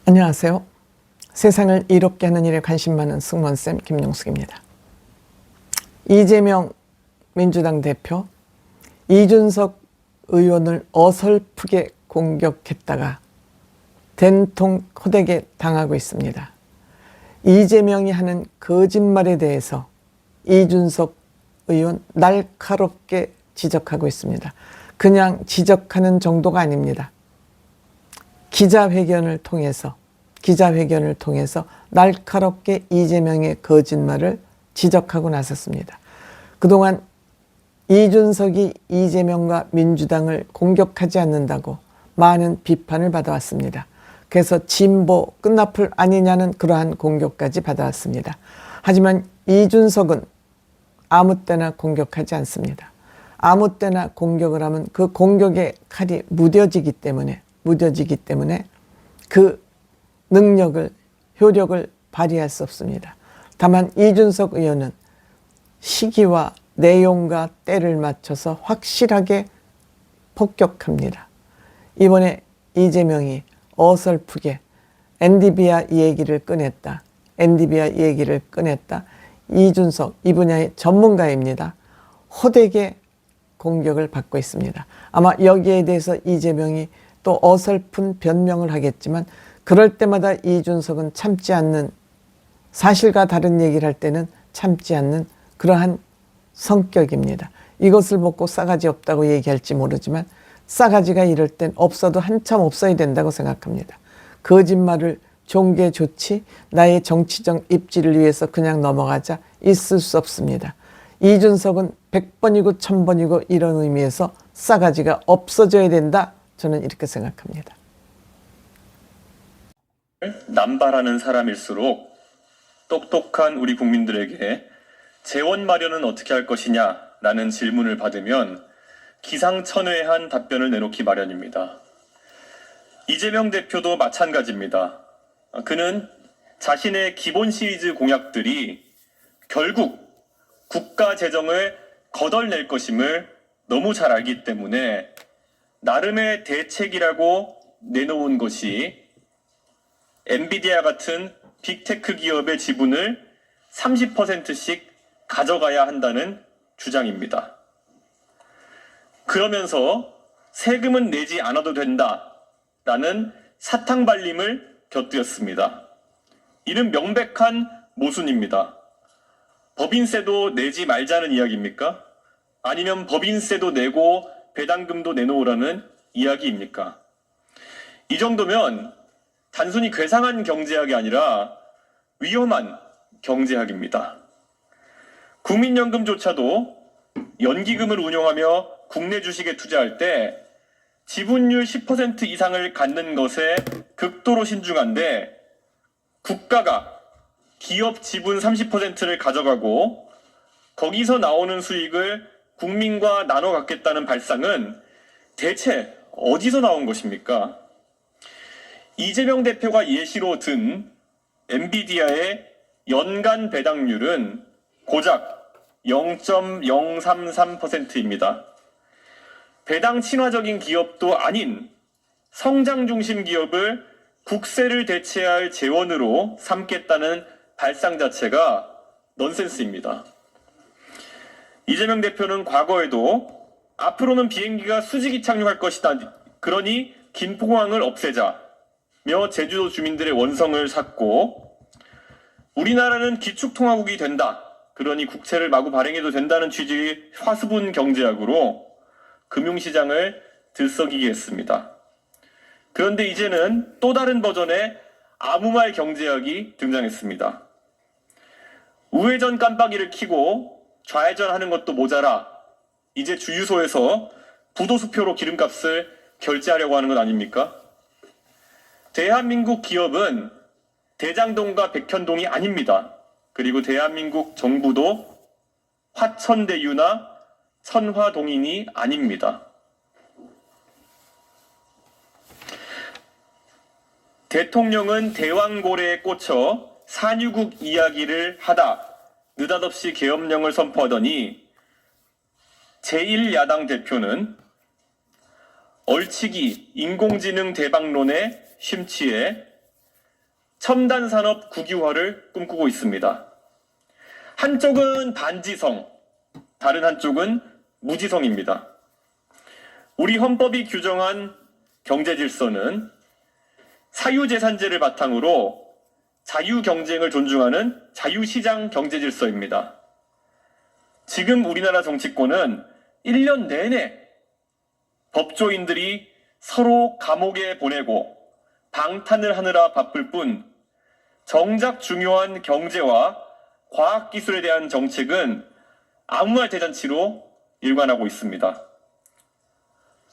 안녕하세요. 세상을 이롭게 하는 일에 관심 많은 승무원쌤 김용숙입니다. 이재명 민주당 대표, 이준석 의원을 어설프게 공격했다가 된통 호되게 당하고 있습니다. 이재명이 하는 거짓말에 대해서 이준석 의원 날카롭게 지적하고 있습니다. 그냥 지적하는 정도가 아닙니다. 기자회견을 통해서 날카롭게 이재명의 거짓말을 지적하고 나섰습니다. 그동안 이준석이 이재명과 민주당을 공격하지 않는다고 많은 비판을 받아왔습니다. 그래서 진보 끝나풀 아니냐는 그러한 공격까지 받아왔습니다. 하지만 이준석은 아무 때나 공격하지 않습니다. 아무 때나 공격을 하면 그 공격의 칼이 무뎌지기 때문에 그 능력을, 효력을 발휘할 수 없습니다. 다만 이준석 의원은 시기와 내용과 때를 맞춰서 확실하게 폭격합니다. 이번에 이재명이 어설프게 엔디비아 얘기를 꺼냈다. 이준석, 이 분야의 전문가입니다. 호되게 공격을 받고 있습니다. 아마 여기에 대해서 이재명이 또 어설픈 변명을 하겠지만 그럴 때마다 이준석은 참지 않는, 사실과 다른 얘기를 할 때는 참지 않는 그러한 성격입니다. 이것을 먹고 싸가지 없다고 얘기할지 모르지만 싸가지가 이럴 땐 없어도 한참 없어야 된다고 생각합니다. 거짓말을 종게 좋지 나의 정치적 입지를 위해서 그냥 넘어가자 있을 수 없습니다. 이준석은 100번이고 1000번이고 이런 의미에서 싸가지가 없어져야 된다. 저는 이렇게 생각합니다. 남발하는 사람일수록 똑똑한 우리 국민들에게 재원 마련은 어떻게 할 것이냐라는 질문을 받으면 기상천외한 답변을 내놓기 마련입니다. 이재명 대표도 마찬가지입니다. 그는 자신의 기본 시리즈 공약들이 결국 국가 재정을 거덜낼 것임을 너무 잘 알기 때문에 나름의 대책이라고 내놓은 것이 엔비디아 같은 빅테크 기업의 지분을 30%씩 가져가야 한다는 주장입니다. 그러면서 세금은 내지 않아도 된다라는 사탕발림을 곁들였습니다. 이는 명백한 모순입니다. 법인세도 내지 말자는 이야기입니까? 아니면 법인세도 내고 배당금도 내놓으라는 이야기입니까? 이 정도면 단순히 괴상한 경제학이 아니라 위험한 경제학입니다. 국민연금조차도 연기금을 운용하며 국내 주식에 투자할 때 지분율 10% 이상을 갖는 것에 극도로 신중한데 국가가 기업 지분 30%를 가져가고 거기서 나오는 수익을 국민과 나눠 갖겠다는 발상은 대체 어디서 나온 것입니까? 이재명 대표가 예시로 든 엔비디아의 연간 배당률은 고작 0.033%입니다. 배당 친화적인 기업도 아닌 성장 중심 기업을 국세를 대체할 재원으로 삼겠다는 발상 자체가 넌센스입니다. 이재명 대표는 과거에도 앞으로는 비행기가 수직이 착륙할 것이다. 그러니 김포공항을 없애자며 제주도 주민들의 원성을 샀고 우리나라는 기축통화국이 된다. 그러니 국채를 마구 발행해도 된다는 취지의 화수분 경제학으로 금융시장을 들썩이게 했습니다. 그런데 이제는 또 다른 버전의 아무 말 경제학이 등장했습니다. 우회전 깜빡이를 켜고 좌회전하는 것도 모자라 이제 주유소에서 부도수표로 기름값을 결제하려고 하는 것 아닙니까? 대한민국 기업은 대장동과 백현동이 아닙니다. 그리고 대한민국 정부도 화천대유나 선화동인이 아닙니다. 대통령은 대왕고래에 꽂혀 산유국 이야기를 하다 느닷없이 계엄령을 선포하더니 제1야당 대표는 얼치기 인공지능 대박론에 심취해 첨단 산업 국유화를 꿈꾸고 있습니다. 한쪽은 반지성, 다른 한쪽은 무지성입니다. 우리 헌법이 규정한 경제 질서는 사유재산제를 바탕으로 자유경쟁을 존중하는 자유시장 경제 질서입니다. 지금 우리나라 정치권은 1년 내내 법조인들이 서로 감옥에 보내고 방탄을 하느라 바쁠 뿐 정작 중요한 경제와 과학기술에 대한 정책은 아무 말 대잔치로 일관하고 있습니다.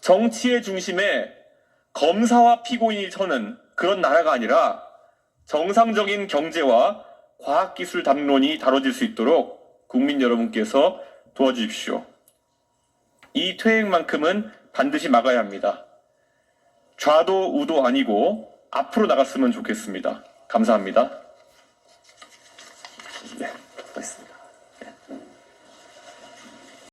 정치의 중심에 검사와 피고인이 서는 그런 나라가 아니라 정상적인 경제와 과학기술 담론이 다뤄질 수 있도록 국민 여러분께서 도와주십시오. 이 퇴행만큼은 반드시 막아야 합니다. 좌도 우도 아니고 앞으로 나갔으면 좋겠습니다. 감사합니다. 네, 고맙습니다.